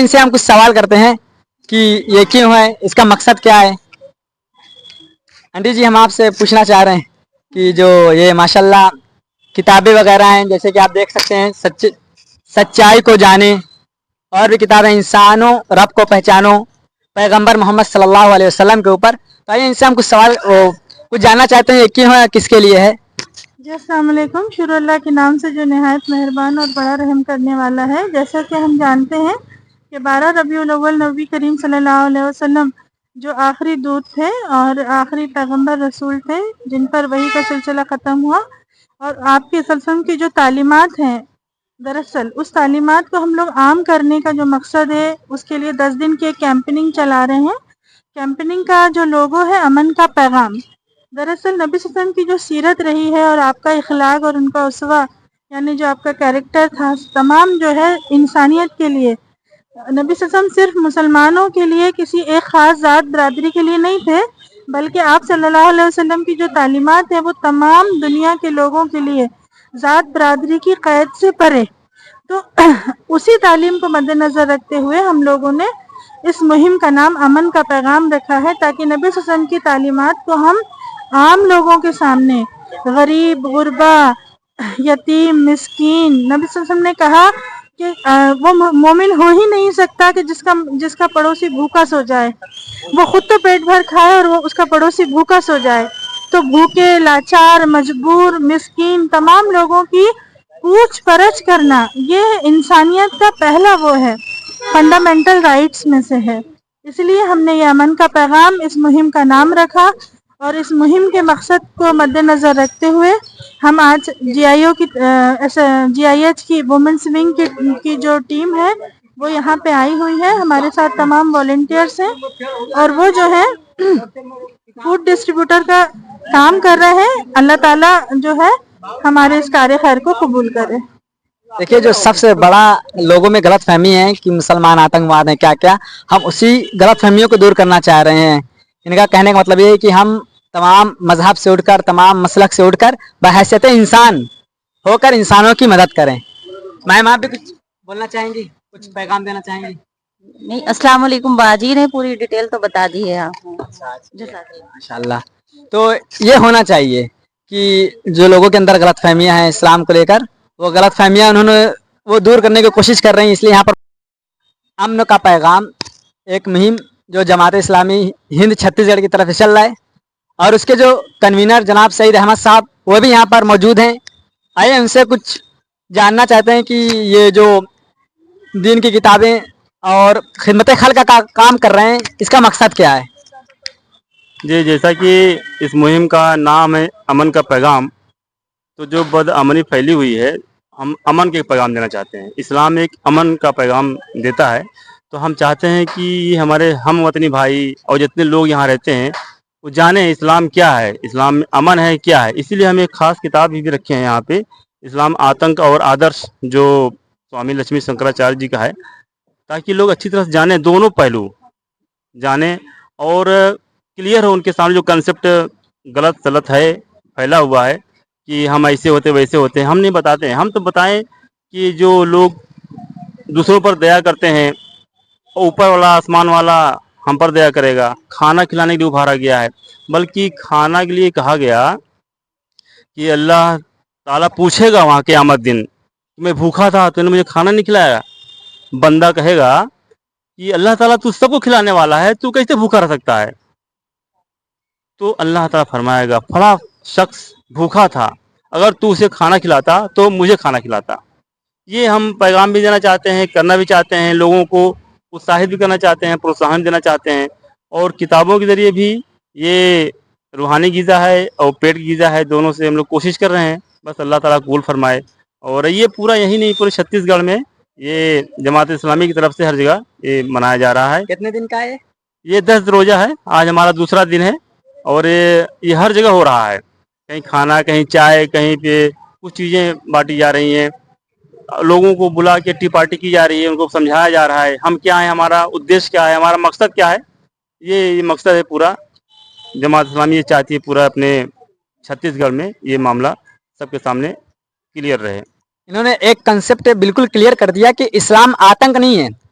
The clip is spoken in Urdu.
ان سے ہم کچھ سوال کرتے ہیں کہ یہ کیوں ہے, اس کا مقصد کیا ہے. آنٹی جی, ہم آپ سے پوچھنا چاہ رہے ہیں کہ جو یہ ماشاءاللہ کتابیں وغیرہ ہیں, جیسے کہ آپ دیکھ سکتے ہیں سچائی کو جانے, اور بھی کتابیں انسانوں رب کو پہچانو, پیغمبر محمد صلی اللہ علیہ وسلم کے اوپر. تو آئیے ان سے ہم کچھ سوال کچھ جاننا چاہتے ہیں, یہ کیوں ہے, کس کے لیے ہے. جی السلام علیکم. شروع اللہ کے نام سے جو نہایت مہربان اور بڑا رحم کرنے والا ہے. جیسا کہ ہم جانتے ہیں کہ 12 ربیع الاول نبی کریم صلی اللہ علیہ وسلم جو آخری دودت تھے اور آخری پیغمبر رسول تھے, جن پر وحی کا سلسلہ ختم ہوا, اور آپ کے سلسلم کی جو تعلیمات ہیں, دراصل اس تعلیمات کو ہم لوگ عام کرنے کا جو مقصد ہے, اس کے لیے 10 دن کی کیمپیننگ چلا رہے ہیں. کیمپیننگ کا جو لوگو ہے امن کا پیغام. دراصل نبی صلی اللہ علیہ وسلم کی جو سیرت رہی ہے اور آپ کا اخلاق اور ان کا اسوہ, یعنی جو آپ کا کیریکٹر تھا, تمام جو ہے انسانیت کے لیے. نبی صلی اللہ علیہ وسلم صرف مسلمانوں کے لیے, کسی ایک خاص ذات برادری کے لیے نہیں تھے, بلکہ آپ صلی اللہ علیہ وسلم کی جو تعلیمات ہیں وہ تمام دنیا کے لوگوں کے لیے, ذات برادری کی قید سے پرے. تو اسی تعلیم کو مد نظر رکھتے ہوئے ہم لوگوں نے اس مہم کا نام امن کا پیغام رکھا ہے, تاکہ نبی صلی اللہ علیہ وسلم کی تعلیمات کو ہم عام لوگوں کے سامنے, غریب, غربا, یتیم, مسکین, نبی صلی اللہ علیہ وسلم نے کہا کہ وہ مومن ہو ہی نہیں سکتا کہ جس کا پڑوسی بھوکا سو جائے. وہ خود تو پیٹ بھر کھائے اور وہ اس کا پڑوسی بھوکا سو جائے. تو بھوکے, لاچار, مجبور, مسکین تمام لوگوں کی پوچھ پرچھ کرنا, یہ انسانیت کا پہلا وہ ہے, فنڈامنٹل رائٹس میں سے ہے. اس لیے ہم نے یہ امن کا پیغام اس مہم کا نام رکھا, اور اس مہم کے مقصد کو مد نظر رکھتے ہوئے ہم آج جی آئی ایچ کی وومنس ونگ کی جو ٹیم ہے وہ یہاں پہ آئی ہوئی ہے. ہمارے ساتھ تمام والنٹیئرس ہیں, اور وہ جو ہے فوڈ ڈسٹریبیوٹر کا کام کر رہے ہیں. اللہ تعالیٰ جو ہے ہمارے اس کار خیر کو قبول کرے. دیکھیے, جو سب سے بڑا لوگوں میں غلط فہمی ہے کہ مسلمان آتنکواد ہیں, کیا کیا, ہم اسی غلط فہمیوں کو دور کرنا چاہ رہے ہیں. ان کا کہنے کا مطلب یہ ہے کہ ہم تمام مذہب سے اٹھ کر, تمام مسلک سے اٹھ کر, بحیثیت انسان ہو کر انسانوں کی مدد کریں. میم, آپ بھی کچھ بولنا چاہیں گی, کچھ پیغام دینا چاہیں گی؟ نہیں, السلام علیکم. باجی نے پوری ڈیٹیل تو بتا دی ہے آپ. ماشاء اللہ. تو یہ ہونا چاہیے کہ جو لوگوں کے اندر غلط فہمیاں ہیں اسلام کو لے کر, وہ غلط فہمیاں انہوں نے وہ دور کرنے کی کوشش کر رہے ہیں. اس لیے یہاں پر امن کا پیغام ایک مہم جو جماعت اسلامی ہند چھتیس گڑھ کی طرف سے چل رہا ہے, اور اس کے جو کنوینر جناب سعید احمد صاحب وہ بھی یہاں پر موجود ہیں. آئیے ان سے کچھ جاننا چاہتے ہیں کہ یہ جو دین کی کتابیں اور خدمت خلق کا کام کر رہے ہیں, اس کا مقصد کیا ہے؟ جی, جیسا کہ اس مہم کا نام ہے امن کا پیغام, تو جو بد امنی پھیلی ہوئی ہے, ہم امن کے پیغام دینا چاہتے ہیں. اسلام ایک امن کا پیغام دیتا ہے, تو ہم چاہتے ہیں کہ یہ ہمارے ہم وطنی بھائی اور جتنے لوگ یہاں رہتے ہیں وہ جانیں اسلام کیا ہے, اسلام میں امن ہے کیا ہے. اسی لیے ہم ایک خاص کتاب بھی رکھے ہیں یہاں پہ, اسلام آتنک اور آدرش, جو سوامی لکشمی شنکراچاریہ جی کا ہے, تاکہ لوگ اچھی طرح سے جانیں, دونوں پہلو جانیں, اور کلیئر ہو ان کے سامنے جو کنسیپٹ غلط ہے, پھیلا ہوا ہے کہ ہم ایسے ہوتے ویسے ہوتے ہیں. ہم نہیں بتاتے ہیں, ہم تو بتائیں کہ جو لوگ دوسروں پر دیا کرتے ہیں, اوپر والا آسمان والا ہم پر دیا کرے گا. کھانا کھلانے کے لیے ابھارا گیا ہے, بلکہ کھانا کے لیے کہا گیا کہ اللہ تعالیٰ پوچھے گا وہاں قیامت دن, میں بھوکا تھا تو نے مجھے کھانا نہیں کھلایا. بندہ کہے گا کہ اللہ تعالیٰ تو سب کو کھلانے والا ہے, تو کیسے بھوکا رہ سکتا ہے؟ تو اللہ تعالیٰ فرمائے گا فلاں شخص بھوکا تھا, اگر تو اسے کھانا کھلاتا تو مجھے کھانا کھلاتا. یہ ہم پیغام بھی دینا چاہتے ہیں, کرنا بھی چاہتے ہیں, لوگوں کو اتساہت بھی کرنا چاہتے ہیں, پروتساہن دینا چاہتے ہیں. اور کتابوں کے ذریعے بھی یہ روحانی غذا ہے اور پیٹ کی غذا ہے, دونوں سے ہم لوگ کوشش کر رہے ہیں. بس اللہ تعالیٰ قبول فرمائے. اور یہ پورا یہی نہیں, پورے چھتیس گڑھ میں یہ جماعت اسلامی کی طرف سے ہر جگہ یہ منایا جا رہا ہے. کتنے دن کا ہے یہ 10 روزہ ہے, آج ہمارا دوسرا دن ہے, اور یہ ہر جگہ ہو رہا ہے. کہیں کھانا, کہیں چائے, کہیں پہ کچھ چیزیں بانٹی جا رہی ہیں, لوگوں کو بلا کے ٹی پارٹی کی جا رہی ہے, ان کو سمجھایا جا رہا ہے ہم کیا ہیں, ہمارا ادیش کیا ہے, ہمارا مقصد کیا ہے. یہ مقصد ہے پورا. جماعت اسلامی یہ چاہتی ہے پورا اپنے چھتیس گڑھ میں یہ معاملہ سب کے سامنے کلیئر رہے. انہوں نے ایک کنسیپٹ بالکل کلیئر کر دیا کہ اسلام آتنک نہیں ہے,